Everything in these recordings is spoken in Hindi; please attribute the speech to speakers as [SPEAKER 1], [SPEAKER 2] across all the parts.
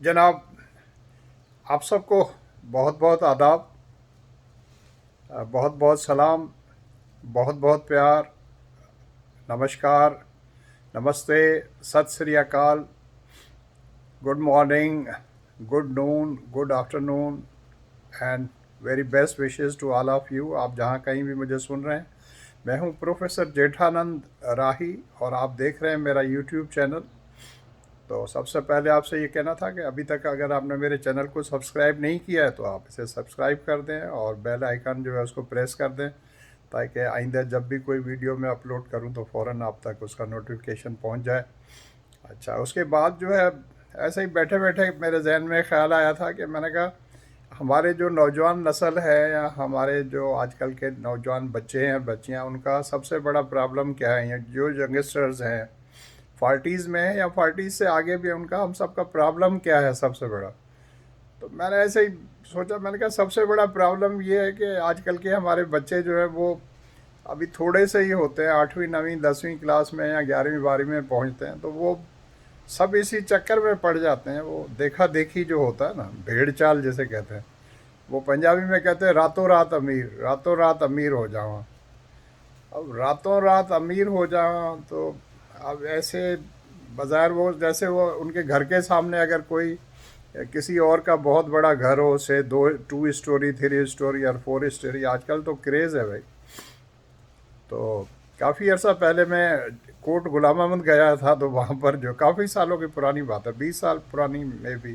[SPEAKER 1] जनाब, आप सबको बहुत बहुत आदाब, बहुत बहुत सलाम, बहुत बहुत प्यार, नमस्कार, नमस्ते, सत श्री अकाल, good morning, good noon, good afternoon and very best wishes to all of you. आप जहाँ कहीं भी मुझे सुन रहे हैं, मैं हूँ प्रोफेसर जेठानंद राही और आप देख रहे हैं मेरा यूट्यूब चैनल। तो सबसे पहले आपसे ये कहना था कि अभी तक अगर आपने मेरे चैनल को सब्सक्राइब नहीं किया है तो आप इसे सब्सक्राइब कर दें और बेल आइकन जो है उसको प्रेस कर दें, ताकि आइंदा जब भी कोई वीडियो मैं अपलोड करूं तो फ़ौरन आप तक उसका नोटिफिकेशन पहुंच जाए। अच्छा, उसके बाद जो है ऐसे ही बैठे बैठे मेरे जहन में ख़्याल आया था कि मैंने कहा हमारे जो नौजवान नस्ल है या हमारे जो आजकल के नौजवान बच्चे हैं बच्चियां, उनका सबसे बड़ा प्रॉब्लम क्या है, या जो यंगस्टर्स हैं फार्टीज़ में है या फार्टीज़ से आगे भी, उनका हम सबका प्रॉब्लम क्या है सबसे बड़ा। तो मैंने ऐसे ही सोचा, मैंने कहा सबसे बड़ा प्रॉब्लम ये है कि आजकल के हमारे बच्चे जो है वो अभी थोड़े से ही होते हैं, 8वीं 9वीं 10वीं क्लास में या 11वीं 12वीं में पहुंचते हैं तो वो सब इसी चक्कर में पड़ जाते हैं। वो देखा देखी जो होता है ना, भेड़ चाल जिसे कहते हैं, वो पंजाबी में कहते हैं रातों रात अमीर, रातों रात अमीर हो जाओ। अब रातों रात अमीर हो जाओ तो अब ऐसे बाज़ार वो जैसे वो उनके घर के सामने अगर कोई किसी और का बहुत बड़ा घर हो, से 2 स्टोरी 3 स्टोरी और 4 स्टोरी, आजकल तो क्रेज़ है भाई। तो काफ़ी अर्सा पहले मैं कोट गुलाम अहमद गया था, तो वहाँ पर जो काफ़ी सालों की पुरानी बात है, 20 साल पुरानी में भी,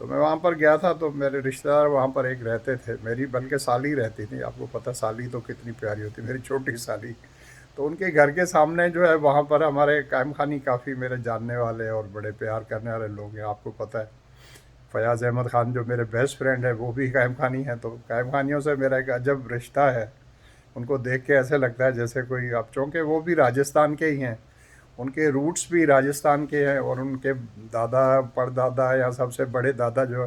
[SPEAKER 1] तो मैं वहाँ पर गया था तो मेरे रिश्तेदार वहाँ पर एक रहते थे, मेरी बल्कि साली रहती थी। आपको पता साली तो कितनी प्यारी होती, मेरी छोटी साली। तो उनके घर के सामने जो है वहाँ पर हमारे कायम खानी काफ़ी मेरे जानने वाले और बड़े प्यार करने वाले लोग हैं। आपको पता है फ़याज़ अहमद ख़ान जो मेरे बेस्ट फ्रेंड है वो भी कायम खानी है, तो कायम खानियों से मेरा एक अजब रिश्ता है। उनको देख के ऐसे लगता है जैसे कोई, अब चूँकि वो भी राजस्थान के ही हैं, उनके रूट्स भी राजस्थान के हैं, और उनके दादा परदादा या सबसे बड़े दादा जो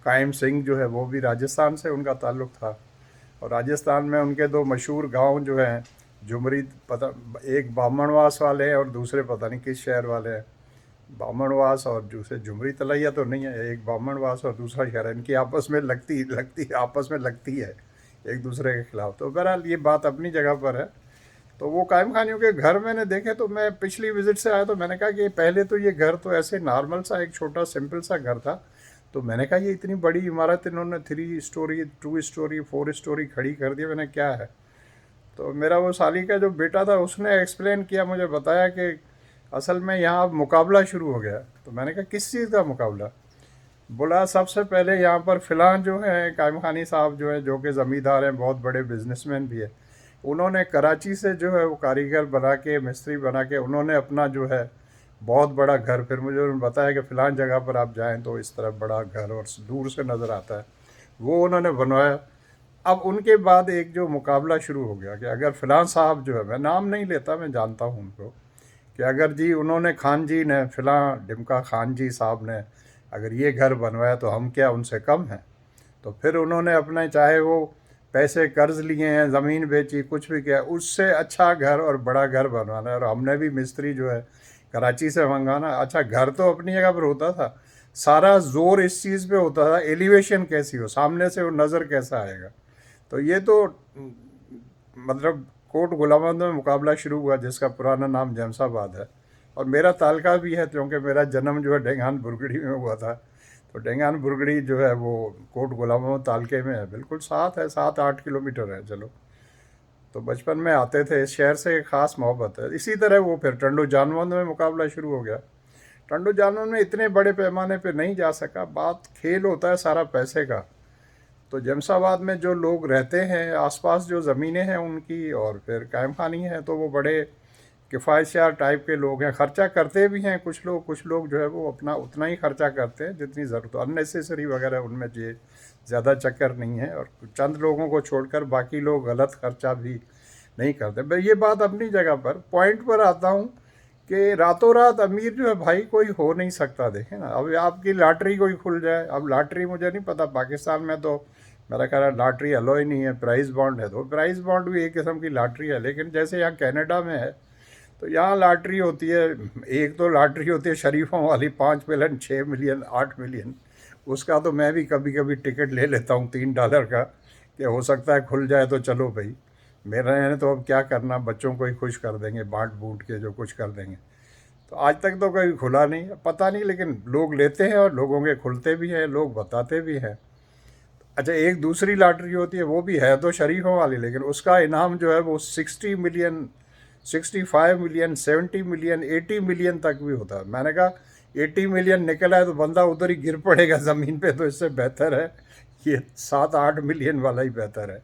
[SPEAKER 1] कायम सिंह जो है वो भी राजस्थान से उनका ताल्लुक़ था। और राजस्थान में उनके दो मशहूर गांव जो हैं, झुमरी, पता, एक बामणवास वाले हैं और दूसरे पता नहीं किस शहर वाले हैं। बामणवास और दूसरे झुमरी तलैया तो नहीं है, एक बामणवास और दूसरा शहर है। इनकी आपस में लगती है एक दूसरे के खिलाफ। तो बहरहाल ये बात अपनी जगह पर है। तो वो कायम खानियों के घर मैंने देखे, तो मैं पिछली विज़िट से आया तो मैंने कहा कि पहले तो ये घर तो ऐसे नॉर्मल सा एक छोटा सिंपल सा घर था, तो मैंने कहा ये इतनी बड़ी इमारत इन्होंने 3 स्टोरी 2 स्टोरी 4 स्टोरी खड़ी कर दी, मैंने क्या है। तो मेरा वो साली का जो बेटा था उसने एक्सप्लेन किया, मुझे बताया कि असल में यहाँ अब मुकाबला शुरू हो गया। तो मैंने कहा किस चीज़ का मुकाबला। बोला सबसे पहले यहाँ पर फ़िलहाल जो है कायम खानी साहब जो है, जो कि ज़मींदार हैं, बहुत बड़े बिजनेसमैन भी है, उन्होंने कराची से जो है वो कारीगर बना के, मिस्त्री बना के, उन्होंने अपना जो है बहुत बड़ा घर, फिर मुझे उन्होंने बताया कि फ़िलहाल जगह पर आप जाएं तो इस तरह बड़ा घर और दूर से नज़र आता है, वो उन्होंने बनवाया। अब उनके बाद एक जो मुकाबला शुरू हो गया कि अगर फ़िलहाल साहब जो है, मैं नाम नहीं लेता, मैं जानता हूँ उनको, कि अगर जी उन्होंने, खान जी ने, फ़िलहाल डिमका खान जी साहब ने अगर ये घर बनवाया तो हम क्या उनसे कम हैं। तो फिर उन्होंने अपने, चाहे वो पैसे कर्ज़ लिए हैं, ज़मीन बेची, कुछ भी किया, उससे अच्छा घर और बड़ा घर बनवाना है। और हमने भी मिस्त्री जो है कराची से मंगाना। अच्छा, घर तो अपनी जगह पर होता था, सारा जोर इस चीज़ पे होता था एलिवेशन कैसी हो, सामने से वो नज़र कैसा आएगा। तो ये तो मतलब कोट गुलाम अहमद में मुकाबला शुरू हुआ, जिसका पुराना नाम जैमसाबाद है, और मेरा ताल्का भी है क्योंकि मेरा जन्म जो है डेंगान बुरगड़ी में हुआ था। तो डेंगान बुरगड़ी जो है वो कोट गुलाम अहमद तालके में है, बिल्कुल साथ है, 7-8 किलोमीटर है। चलो, तो बचपन में आते थे, इस शहर से एक ख़ास मोहब्बत है। इसी तरह वो फिर टंडो जानवंद में मुकाबला शुरू हो गया। टंडो जानवंद में इतने बड़े पैमाने पे नहीं जा सका, बात खेल होता है सारा पैसे का। तो जमसाबाद में जो लोग रहते हैं, आसपास जो ज़मीनें हैं उनकी, और फिर कायम खानी है, तो वो बड़े किफ़ायतशार टाइप के लोग हैं, ख़र्चा करते भी हैं कुछ लोग जो है वो अपना उतना ही ख़र्चा करते हैं जितनी ज़रूरत हो, अननेसेसरी वगैरह उनमें ये ज़्यादा चक्कर नहीं है, और चंद लोगों को छोड़कर बाकी लोग गलत ख़र्चा भी नहीं करते। भाई ये बात अपनी जगह पर, पॉइंट पर आता हूँ कि रातों रात अमीर जो है भाई कोई हो नहीं सकता। देखें ना, अब आपकी लॉटरी कोई खुल जाए, अब लॉटरी मुझे नहीं पता, पाकिस्तान में तो मेरा ख्याल है लॉटरी अलो ही नहीं है, प्राइस बॉन्ड है, तो प्राइस बॉन्ड भी एक किस्म की लॉटरी है। लेकिन जैसे यहाँ कनाडा में है, तो यहाँ लॉटरी होती है, एक तो लॉटरी होती है शरीफों वाली, 5 मिलियन, 6 मिलियन, 8 मिलियन। उसका तो मैं भी कभी कभी टिकट ले लेता हूँ $3 का, कि हो सकता है खुल जाए तो चलो भाई। मेरे यहाँ तो अब क्या करना, बच्चों को ही खुश कर देंगे, बांट बूट के जो कुछ कर देंगे। तो आज तक तो कभी खुला नहीं, पता नहीं, लेकिन लोग लेते हैं और लोगों के खुलते भी हैं, लोग बताते भी हैं। अच्छा, एक दूसरी लॉटरी होती है, वो भी है तो शरीफों वाली, लेकिन उसका इनाम जो है वो 60 मिलियन, 65 मिलियन, 70 मिलियन, 80 मिलियन तक भी होता है। मैंने कहा 80 मिलियन निकला है तो बंदा उधर ही गिर पड़ेगा ज़मीन पे, तो इससे बेहतर है ये 7-8 मिलियन वाला ही बेहतर है।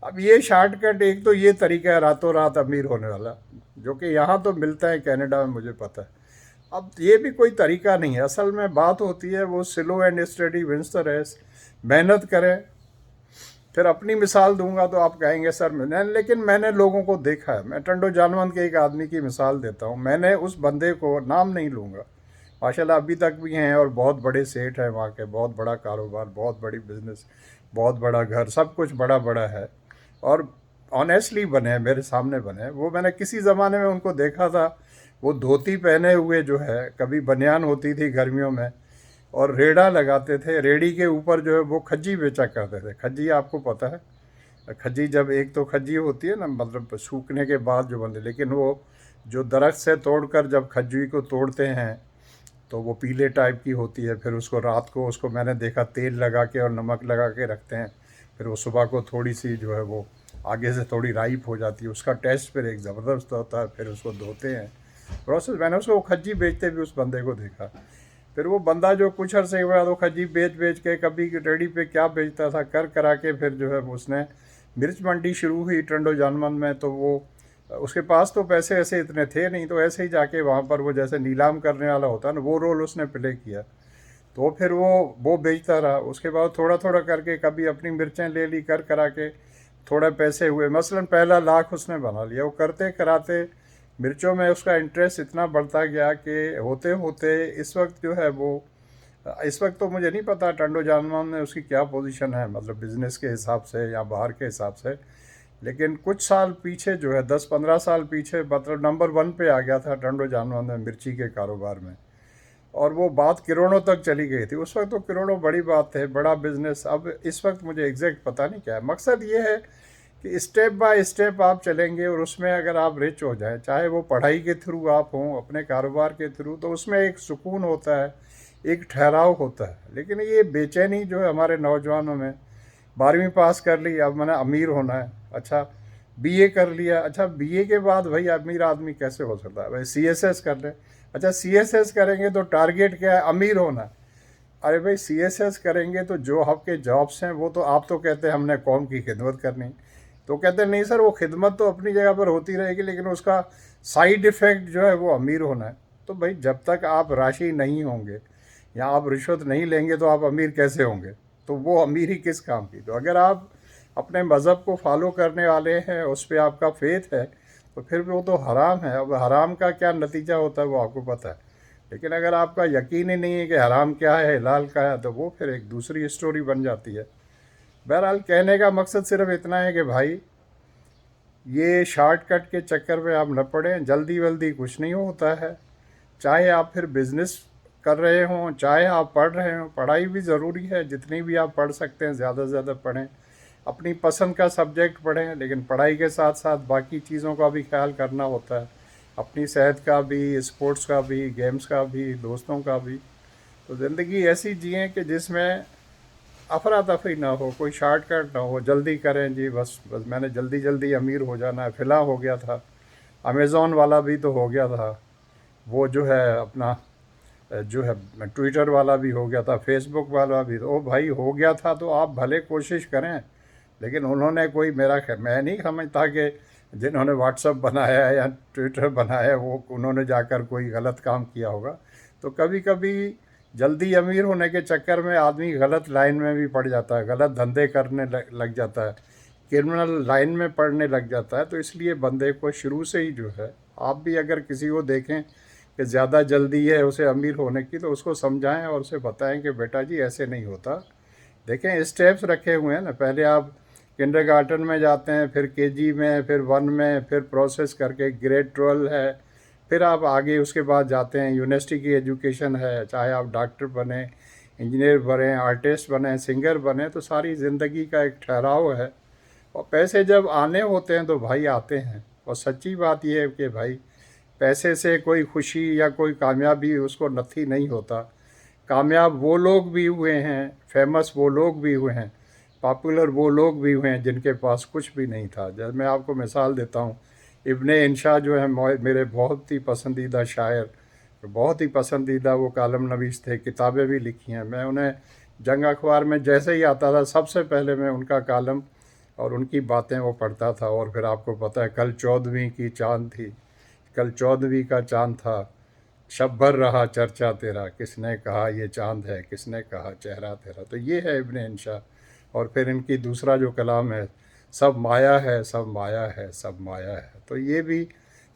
[SPEAKER 1] अब ये शॉर्टकट, एक तो ये तरीका है रातों रात अमीर होने वाला, जो कि यहाँ तो मिलता है, कनाडा में मुझे पता है। अब ये भी कोई तरीका नहीं है, असल में बात होती है वो slow and steady wins the race. मेहनत करें। फिर अपनी मिसाल दूंगा तो आप कहेंगे सर मैंने, लेकिन मैंने लोगों को देखा है। मैं टंडो जानवंत के एक आदमी की मिसाल देता हूँ। मैंने उस बंदे को, नाम नहीं लूँगा, माशाल्लाह अभी तक भी हैं और बहुत बड़े सेठ हैं वहाँ के, बहुत बड़ा कारोबार, बहुत बड़ी बिजनेस, बहुत बड़ा घर, सब कुछ बड़ा बड़ा है, और ऑनेस्टली बने हैं, मेरे सामने बने हैं। वो मैंने किसी ज़माने में उनको देखा था, वो धोती पहने हुए जो है, कभी बनियान होती थी गर्मियों में, और रेड़ा लगाते थे, रेड़ी के ऊपर जो है वो खज्जी बेचा करते थे। खज्जी आपको पता है, खज्जी जब, एक तो खज्जी होती है ना, मतलब सूखने के बाद जो बनते, लेकिन वो जो दरख्त से तोड़कर जब खज्जी को तोड़ते हैं तो वो पीले टाइप की होती है। फिर उसको रात को, उसको मैंने देखा तेल लगा के और नमक लगा के रखते हैं, फिर वो सुबह को थोड़ी सी जो है वो आगे से थोड़ी राइप हो जाती है, उसका टेस्ट फिर एक ज़बरदस्त होता है। फिर उसको धोते हैं, प्रोसेस। मैंने उसको खज्जी बेचते भी उस बंदे को देखा। फिर वो बंदा जो कुछ अर्से के बाद वो खज्जी बेच बेच के, कभी रेडी पे क्या बेचता था, कर करा के फिर जो है उसने मिर्च मंडी शुरू हुई टंडो जानमन में। तो वो, उसके पास तो पैसे ऐसे इतने थे नहीं, तो ऐसे ही जाके वहाँ पर वो जैसे नीलाम करने वाला होता है ना, वो रोल उसने प्ले किया। तो फिर वो बेचता रहा। उसके बाद थोड़ा थोड़ा करके कभी अपनी मिर्चें ले ली, कर करा के थोड़ा पैसे हुए, मसलन पहला लाख उसने बना लिया। वो करते कराते मिर्चों में उसका इंटरेस्ट इतना बढ़ता गया कि होते होते इस वक्त जो है वो, इस वक्त तो मुझे नहीं पता टंडो जानमान में उसकी क्या पोजीशन है, मतलब बिज़नेस के हिसाब से या बाहर के हिसाब से, लेकिन कुछ साल पीछे जो है, 10-15 साल पीछे, मतलब नंबर 1 पे आ गया था टंडो जानमान में मिर्ची के कारोबार में। और वो बात करोड़ों तक चली गई थी। उस वक्त तो करोड़ों बड़ी बात है, बड़ा बिजनेस। अब इस वक्त मुझे एग्जैक्ट पता नहीं क्या है। मकसद ये है कि स्टेप बाय स्टेप आप चलेंगे, और उसमें अगर आप रिच हो जाए, चाहे वो पढ़ाई के थ्रू आप हों, अपने कारोबार के थ्रू, तो उसमें एक सुकून होता है, एक ठहराव होता है। लेकिन ये बेचैनी जो है हमारे नौजवानों में, 12वीं पास कर ली, अब मैंने अमीर होना है, अच्छा बीए कर लिया, अच्छा बीए के बाद भाई अमीर आदमी कैसे हो सकता है, भाई सीएसएस कर ले, अच्छा सीएसएस करेंगे तो टारगेट क्या है, अमीर होना है। अरे भाई सीएसएस करेंगे तो जो आपके जॉब्स हैं वो तो, आप तो कहते हैं हमने कौम की खिदमत करनी, तो कहते हैं नहीं सर, वो खिदमत तो अपनी जगह पर होती रहेगी, लेकिन उसका साइड इफ़ेक्ट जो है वो अमीर होना है। तो भाई जब तक आप राशि नहीं होंगे या आप रिश्वत नहीं लेंगे तो आप अमीर कैसे होंगे? तो वो अमीरी किस काम की? तो अगर आप अपने मज़हब को फॉलो करने वाले हैं, उस पर आपका फेथ है, तो फिर वो तो हराम है। अब हराम का क्या नतीजा होता है वो आपको पता है। लेकिन अगर आपका यकीन ही नहीं है कि हराम क्या है, हलाल क्या है, तो वो फिर एक दूसरी स्टोरी बन जाती है। बहरहाल कहने का मकसद सिर्फ इतना है कि भाई ये शॉर्टकट के चक्कर में आप न पड़ें। जल्दी वल्दी कुछ नहीं होता है। चाहे आप फिर बिज़नेस कर रहे हों, चाहे आप पढ़ रहे हों, पढ़ाई भी ज़रूरी है, जितनी भी आप पढ़ सकते हैं ज़्यादा से ज़्यादा पढ़ें, अपनी पसंद का सब्जेक्ट पढ़ें, लेकिन पढ़ाई के साथ साथ बाकी चीज़ों का भी ख्याल करना होता है, अपनी सेहत का भी, स्पोर्ट्स का भी, गेम्स का भी, दोस्तों का भी। तो ज़िंदगी ऐसी जिएं कि जिसमें अफरा तफरी ना हो, कोई शॉर्टकट ना हो, जल्दी करें जी, बस बस मैंने जल्दी जल्दी अमीर हो जाना है। फ़िलहाल हो गया था, अमेज़ॉन वाला भी तो हो गया था, वो जो है अपना जो है ट्विटर वाला भी हो गया था, फेसबुक वाला भी। तो ओ भाई हो गया था, तो आप भले कोशिश करें, लेकिन उन्होंने कोई, मेरा ख्याल, मैं नहीं समझता कि जिन्होंने व्हाट्सअप बनाया है या ट्विटर बनाया है वो उन्होंने जाकर कोई गलत काम किया होगा। तो कभी कभी जल्दी अमीर होने के चक्कर में आदमी गलत लाइन में भी पड़ जाता है, गलत धंधे करने लग जाता है, क्रिमिनल लाइन में पड़ने लग जाता है। तो इसलिए बंदे को शुरू से ही जो है, आप भी अगर किसी को देखें कि ज़्यादा जल्दी है उसे अमीर होने की, तो उसको समझाएं और उसे बताएं कि बेटा जी ऐसे नहीं होता। देखें स्टेप्स रखे हुए हैं ना, पहले आप किंडरगार्टन में जाते हैं, फिर केजी में, फिर 1 में, फिर प्रोसेस करके ग्रेड 12 है, फिर आप आगे उसके बाद जाते हैं, यूनिवर्सिटी की एजुकेशन है, चाहे आप डॉक्टर बने, इंजीनियर बने, आर्टिस्ट बने, सिंगर बने, तो सारी ज़िंदगी का एक ठहराव है। और पैसे जब आने होते हैं तो भाई आते हैं। और सच्ची बात यह है कि भाई पैसे से कोई खुशी या कोई कामयाबी उसको नथी नहीं होता। कामयाब वो लोग भी हुए हैं, फेमस वो लोग भी हुए हैं, पॉपुलर वो लोग भी हुए हैं जिनके पास कुछ भी नहीं था। जैसे मैं आपको मिसाल देता हूँ, इब्ने इंशा जो है मेरे बहुत ही पसंदीदा शायर, बहुत ही पसंदीदा वो कालम नवीस थे, किताबें भी लिखी हैं। मैं उन्हें जंग अखबार में जैसे ही आता था सबसे पहले मैं उनका कालम और उनकी बातें वो पढ़ता था। और फिर आपको पता है, कल 14वीं की चांद थी, कल 14वीं का चांद था, शब भर रहा चर्चा तेरा, किसने कहा ये चांद है, किसने कहा चेहरा तेरा। तो ये है इब्ने इंशा। और फिर इनकी दूसरा जो कलाम है, सब माया है, सब माया है, सब माया है। तो ये भी,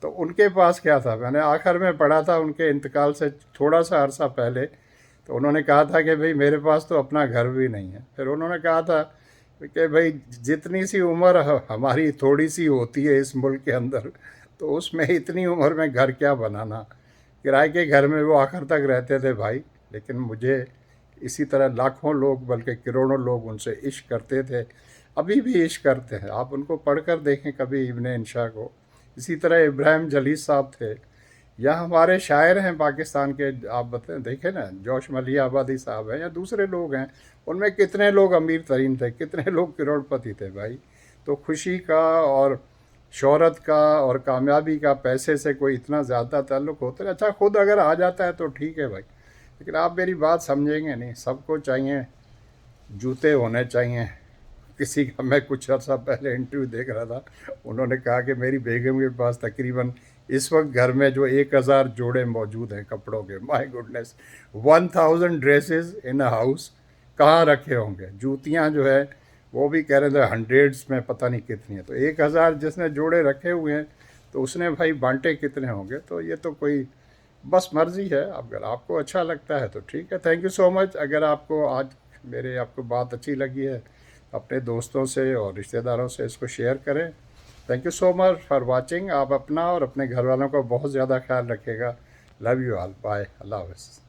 [SPEAKER 1] तो उनके पास क्या था, मैंने आखिर में पढ़ा था उनके इंतकाल से थोड़ा सा अरसा पहले, तो उन्होंने कहा था कि भाई मेरे पास तो अपना घर भी नहीं है। फिर उन्होंने कहा था कि भाई जितनी सी उम्र हमारी थोड़ी सी होती है इस मुल्क के अंदर, तो उसमें इतनी उम्र में घर क्या बनाना। किराए के घर में वो आखिर तक रहते थे भाई। लेकिन मुझे इसी तरह लाखों लोग, बल्कि करोड़ों लोग उनसे इश्क करते थे, अभी भी इश्क करते हैं। आप उनको पढ़कर देखें कभी इब्ने इंशा को। इसी तरह इब्राहिम जलीस साहब थे, या हमारे शायर हैं पाकिस्तान के, आप बताएं, देखें ना, जोश मलिया आबादी साहब हैं या दूसरे लोग हैं, उनमें कितने लोग अमीर तरीन थे, कितने लोग करोड़पति थे भाई। तो खुशी का और शोहरत का और कामयाबी का पैसे से कोई इतना ज़्यादा ताल्लुक़ होता है। अच्छा, खुद अगर आ जाता है तो ठीक है भाई, लेकिन आप मेरी बात समझेंगे नहीं। सबको चाहिए, जूते होने चाहिए। किसी का, मैं कुछ अर्सा पहले इंटरव्यू देख रहा था, उन्होंने कहा कि मेरी बेगम के पास तकरीबन इस वक्त घर में जो 1000 जोड़े मौजूद हैं कपड़ों के। My goodness, 1000 dresses in a house, कहाँ रखे होंगे। जूतियाँ जो है वो भी कह रहे थे हंड्रेड्स में, पता नहीं कितनी है। तो 1000 जिसने जोड़े रखे हुए हैं तो उसने भाई बांटे कितने होंगे। तो ये तो कोई बस मर्ज़ी है। अगर आपको अच्छा लगता है तो ठीक है। Thank you so much. अगर आपको आज आपको बात अच्छी लगी है, अपने दोस्तों से और रिश्तेदारों से इसको शेयर करें। Thank you so much for watching. आप अपना और अपने घर वालों का बहुत ज़्यादा ख्याल रखिएगा। लव यू ऑल, बाय, अल्लाह हाफ़िज़।